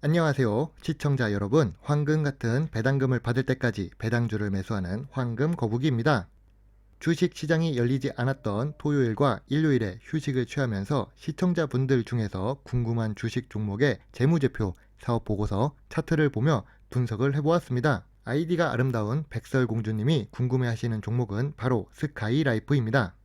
안녕하세요. 시청자 여러분, 황금 같은 배당금을 받을 때까지 배당주를 매수하는 황금 거북이입니다. 주식 시장이 열리지 않았던 토요일과 일요일에 휴식을 취하면서 시청자분들 중에서 궁금한 주식 종목의 재무제표, 사업보고서, 차트를 보며 분석을 해보았습니다. 아이디가 아름다운 백설공주님이 궁금해하시는 종목은 바로 스카이라이프입니다.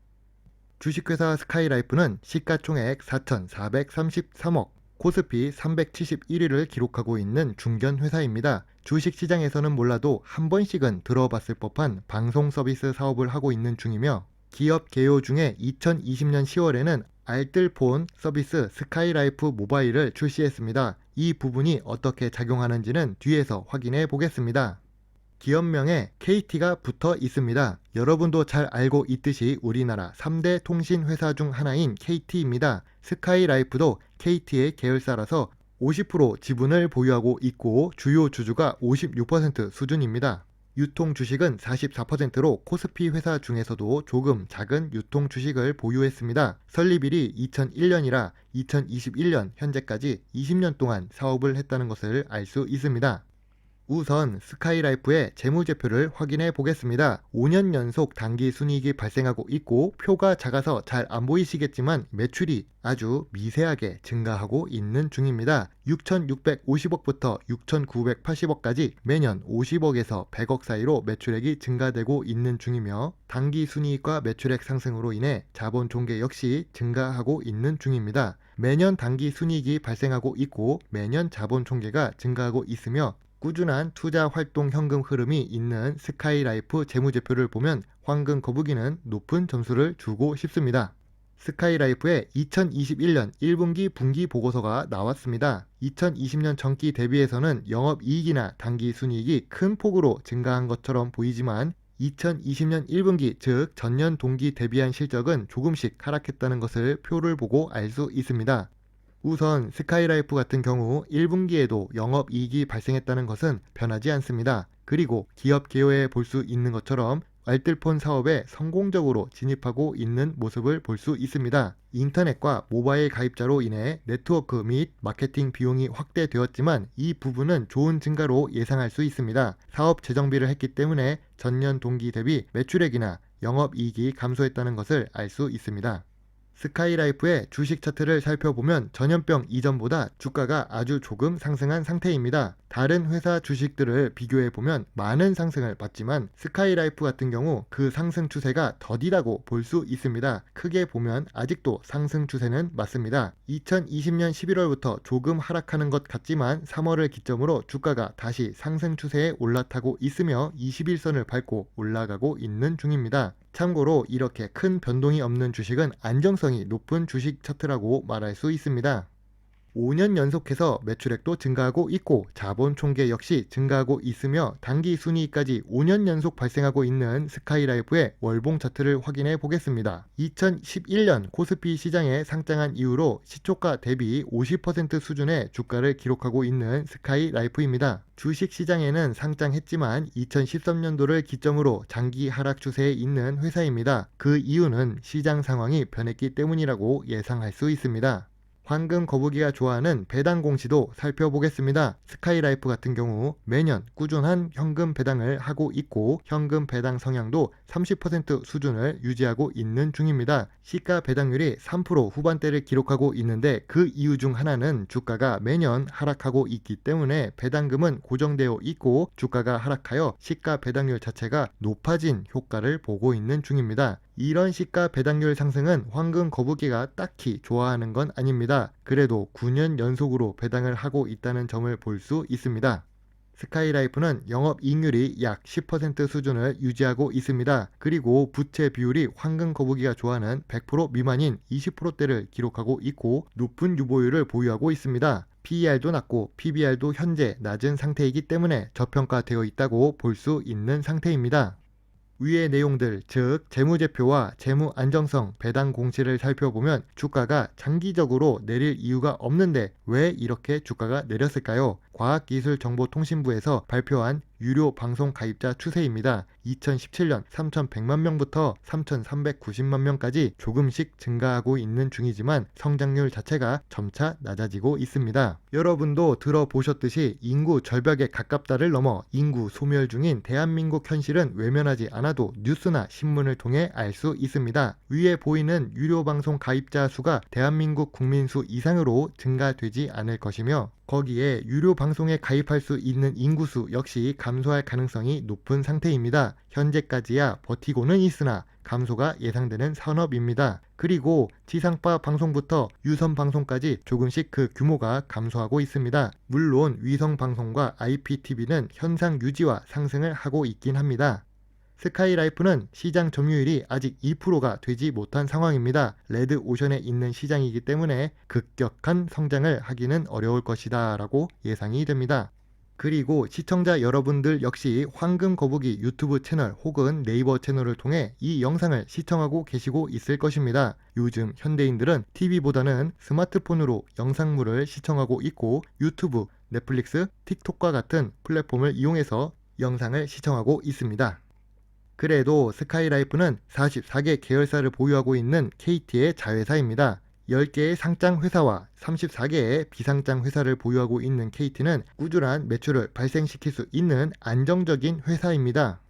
주식회사 스카이라이프는 시가총액 4,433억, 코스피 371위를 기록하고 있는 중견회사입니다. 주식시장에서는 몰라도 한 번씩은 들어봤을 법한 방송 서비스 사업을 하고 있는 중이며, 기업 개요 중에 2020년 10월에는 알뜰폰 서비스 스카이라이프 모바일을 출시했습니다. 이 부분이 어떻게 작용하는지는 뒤에서 확인해 보겠습니다. 기업명에 KT가 붙어 있습니다. 여러분도 잘 알고 있듯이 우리나라 3대 통신회사 중 하나인 KT입니다. 스카이라이프도 KT의 계열사라서 50% 지분을 보유하고 있고 주요 주주가 56% 수준입니다. 유통 주식은 44%로 코스피 회사 중에서도 조금 작은 유통 주식을 보유했습니다. 설립일이 2001년이라 2021년 현재까지 20년 동안 사업을 했다는 것을 알 수 있습니다. 우선 스카이라이프의 재무제표를 확인해 보겠습니다. 5년 연속 단기 순이익이 발생하고 있고, 표가 작아서 잘 안 보이시겠지만 매출이 아주 미세하게 증가하고 있는 중입니다. 6,650억부터 6,980억까지 매년 50억에서 100억 사이로 매출액이 증가되고 있는 중이며, 단기 순이익과 매출액 상승으로 인해 자본 총계 역시 증가하고 있는 중입니다. 매년 단기 순이익이 발생하고 있고 매년 자본 총계가 증가하고 있으며, 꾸준한 투자 활동 현금 흐름이 있는 스카이라이프 재무제표를 보면 황금 거북이는 높은 점수를 주고 싶습니다. 스카이라이프의 2021년 1분기 분기 보고서가 나왔습니다. 2020년 전기 대비해서는 영업이익이나 단기 순이익이 큰 폭으로 증가한 것처럼 보이지만 2020년 1분기 즉 전년 동기 대비한 실적은 조금씩 하락했다는 것을 표를 보고 알 수 있습니다. 우선 스카이라이프 같은 경우 1분기에도 영업이익이 발생했다는 것은 변하지 않습니다. 그리고 기업 개요에 볼 수 있는 것처럼 알뜰폰 사업에 성공적으로 진입하고 있는 모습을 볼 수 있습니다. 인터넷과 모바일 가입자로 인해 네트워크 및 마케팅 비용이 확대되었지만 이 부분은 좋은 증가로 예상할 수 있습니다. 사업 재정비를 했기 때문에 전년 동기 대비 매출액이나 영업이익이 감소했다는 것을 알 수 있습니다. 스카이라이프의 주식 차트를 살펴보면 전염병 이전보다 주가가 아주 조금 상승한 상태입니다. 다른 회사 주식들을 비교해보면 많은 상승을 봤지만 스카이라이프 같은 경우 그 상승 추세가 더디다고 볼 수 있습니다. 크게 보면 아직도 상승 추세는 맞습니다. 2020년 11월부터 조금 하락하는 것 같지만 3월을 기점으로 주가가 다시 상승 추세에 올라타고 있으며 21선을 밟고 올라가고 있는 중입니다. 참고로 이렇게 큰 변동이 없는 주식은 안정성이 높은 주식 차트라고 말할 수 있습니다. 5년 연속해서 매출액도 증가하고 있고 자본 총계 역시 증가하고 있으며 단기 순이익까지 5년 연속 발생하고 있는 스카이라이프의 월봉 차트를 확인해 보겠습니다. 2011년 코스피 시장에 상장한 이후로 시초가 대비 50% 수준의 주가를 기록하고 있는 스카이라이프입니다. 주식 시장에는 상장했지만 2013년도를 기점으로 장기 하락 추세에 있는 회사입니다. 그 이유는 시장 상황이 변했기 때문이라고 예상할 수 있습니다. 황금 거북이가 좋아하는 배당 공시도 살펴보겠습니다. 스카이라이프 같은 경우 매년 꾸준한 현금 배당을 하고 있고 현금 배당 성향도 30% 수준을 유지하고 있는 중입니다. 시가 배당률이 3% 후반대를 기록하고 있는데 그 이유 중 하나는 주가가 매년 하락하고 있기 때문에 배당금은 고정되어 있고 주가가 하락하여 시가 배당률 자체가 높아진 효과를 보고 있는 중입니다. 이런 시가 배당률 상승은 황금 거북이가 딱히 좋아하는 건 아닙니다. 그래도 9년 연속으로 배당을 하고 있다는 점을 볼 수 있습니다. 스카이라이프는 영업이익률이 약 10% 수준을 유지하고 있습니다. 그리고 부채 비율이 황금 거북이가 좋아하는 100% 미만인 20%대를 기록하고 있고 높은 유보율을 보유하고 있습니다. PER도 낮고 PBR도 현재 낮은 상태이기 때문에 저평가되어 있다고 볼 수 있는 상태입니다. 위의 내용들, 즉 재무제표와 재무 안정성, 배당 공시를 살펴보면 주가가 장기적으로 내릴 이유가 없는데 왜 이렇게 주가가 내렸을까요? 과학기술정보통신부에서 발표한 유료 방송 가입자 추세입니다. 2017년 3,100만 명부터 3,390만 명까지 조금씩 증가하고 있는 중이지만 성장률 자체가 점차 낮아지고 있습니다. 여러분도 들어보셨듯이 인구 절벽에 가깝다를 넘어 인구 소멸 중인 대한민국 현실은 외면하지 않아도 뉴스나 신문을 통해 알 수 있습니다. 위에 보이는 유료 방송 가입자 수가 대한민국 국민 수 이상으로 증가되지 않을 것이며 거기에 유료 방송에 가입할 수 있는 인구수 역시 감소할 가능성이 높은 상태입니다. 현재까지야 버티고는 있으나 감소가 예상되는 산업입니다. 그리고 지상파 방송부터 유선 방송까지 조금씩 그 규모가 감소하고 있습니다. 물론 위성 방송과 IPTV는 현상 유지와 상승을 하고 있긴 합니다. 스카이라이프는 시장 점유율이 아직 2%가 되지 못한 상황입니다. 레드오션에 있는 시장이기 때문에 급격한 성장을 하기는 어려울 것이다 라고 예상이 됩니다. 그리고 시청자 여러분들 역시 황금거북이 유튜브 채널 혹은 네이버 채널을 통해 이 영상을 시청하고 계시고 있을 것입니다. 요즘 현대인들은 TV보다는 스마트폰으로 영상물을 시청하고 있고 유튜브, 넷플릭스, 틱톡과 같은 플랫폼을 이용해서 영상을 시청하고 있습니다. 그래도 스카이라이프는 44개 계열사를 보유하고 있는 KT의 자회사입니다. 10개의 상장 회사와 34개의 비상장 회사를 보유하고 있는 KT는 꾸준한 매출을 발생시킬 수 있는 안정적인 회사입니다.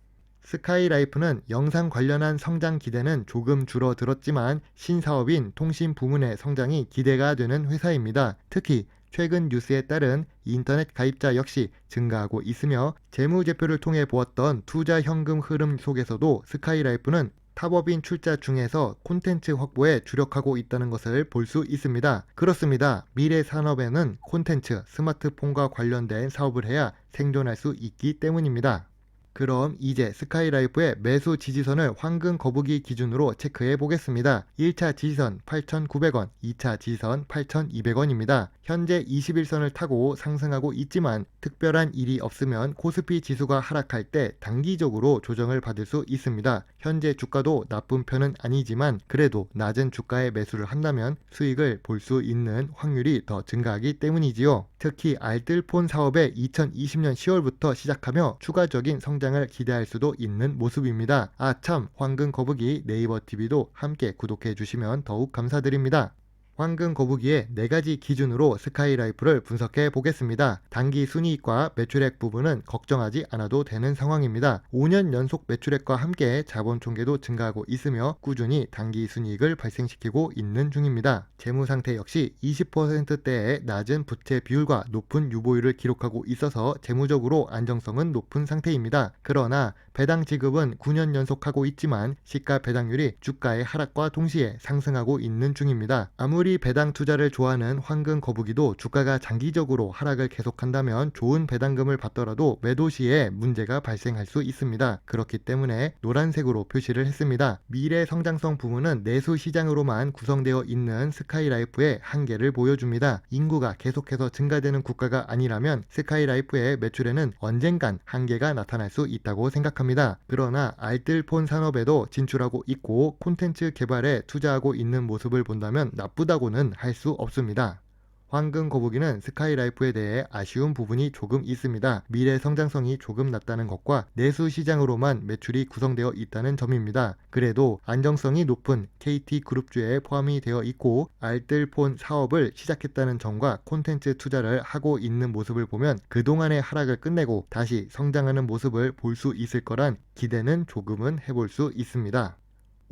스카이라이프는 영상 관련한 성장 기대는 조금 줄어들었지만 신사업인 통신 부문의 성장이 기대가 되는 회사입니다. 특히 최근 뉴스에 따른 인터넷 가입자 역시 증가하고 있으며 재무제표를 통해 보았던 투자 현금 흐름 속에서도 스카이라이프는 탑업인 출자 중에서 콘텐츠 확보에 주력하고 있다는 것을 볼 수 있습니다. 그렇습니다. 미래 산업에는 콘텐츠, 스마트폰과 관련된 사업을 해야 생존할 수 있기 때문입니다. 그럼 이제 스카이라이프의 매수 지지선을 황금거북이 기준으로 체크해 보겠습니다. 1차 지지선 8,900원, 2차 지지선 8,200원입니다. 현재 21선을 타고 상승하고 있지만 특별한 일이 없으면 코스피 지수가 하락할 때 단기적으로 조정을 받을 수 있습니다. 현재 주가도 나쁜 편은 아니지만 그래도 낮은 주가에 매수를 한다면 수익을 볼 수 있는 확률이 더 증가하기 때문이지요. 특히 알뜰폰 사업에 2020년 10월부터 시작하며 추가적인 성장을 기대할 수도 있는 모습입니다. 참, 황금거북이 네이버 TV도 함께 구독해 주시면 더욱 감사드립니다. 황금거북이의 4가지 기준으로 스카이라이프를 분석해 보겠습니다. 단기 순이익과 매출액 부분은 걱정하지 않아도 되는 상황입니다. 5년 연속 매출액과 함께 자본 총계도 증가하고 있으며 꾸준히 단기 순이익을 발생시키고 있는 중입니다. 재무 상태 역시 20%대의 낮은 부채 비율과 높은 유보율을 기록하고 있어서 재무적으로 안정성은 높은 상태입니다. 그러나 배당 지급은 9년 연속하고 있지만 시가 배당률이 주가의 하락과 동시에 상승하고 있는 중입니다. 아무리 배당 투자를 좋아하는 황금거북이도 주가가 장기적으로 하락을 계속한다면 좋은 배당금을 받더라도 매도 시에 문제가 발생할 수 있습니다. 그렇기 때문에 노란색으로 표시를 했습니다. 미래 성장성 부문은 내수 시장으로만 구성되어 있는 스카이라이프의 한계를 보여줍니다. 인구가 계속해서 증가되는 국가가 아니라면 스카이라이프의 매출에는 언젠간 한계가 나타날 수 있다고 생각합니다. 그러나 알뜰폰 산업에도 진출하고 있고 콘텐츠 개발에 투자하고 있는 모습을 본다면 나쁘다고는 할 수 없습니다. 황금거북이는 스카이라이프에 대해 아쉬운 부분이 조금 있습니다. 미래 성장성이 조금 낮다는 것과 내수 시장으로만 매출이 구성되어 있다는 점입니다. 그래도 안정성이 높은 KT그룹주에 포함이 되어 있고 알뜰폰 사업을 시작했다는 점과 콘텐츠 투자를 하고 있는 모습을 보면 그동안의 하락을 끝내고 다시 성장하는 모습을 볼 수 있을 거란 기대는 조금은 해볼 수 있습니다.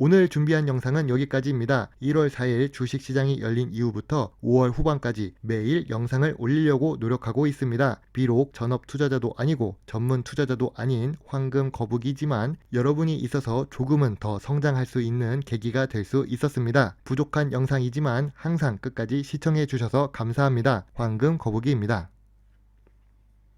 오늘 준비한 영상은 여기까지입니다. 1월 4일 주식시장이 열린 이후부터 5월 후반까지 매일 영상을 올리려고 노력하고 있습니다. 비록 전업 투자자도 아니고 전문 투자자도 아닌 황금거북이지만 여러분이 있어서 조금은 더 성장할 수 있는 계기가 될 수 있었습니다. 부족한 영상이지만 항상 끝까지 시청해 주셔서 감사합니다. 황금거북이입니다.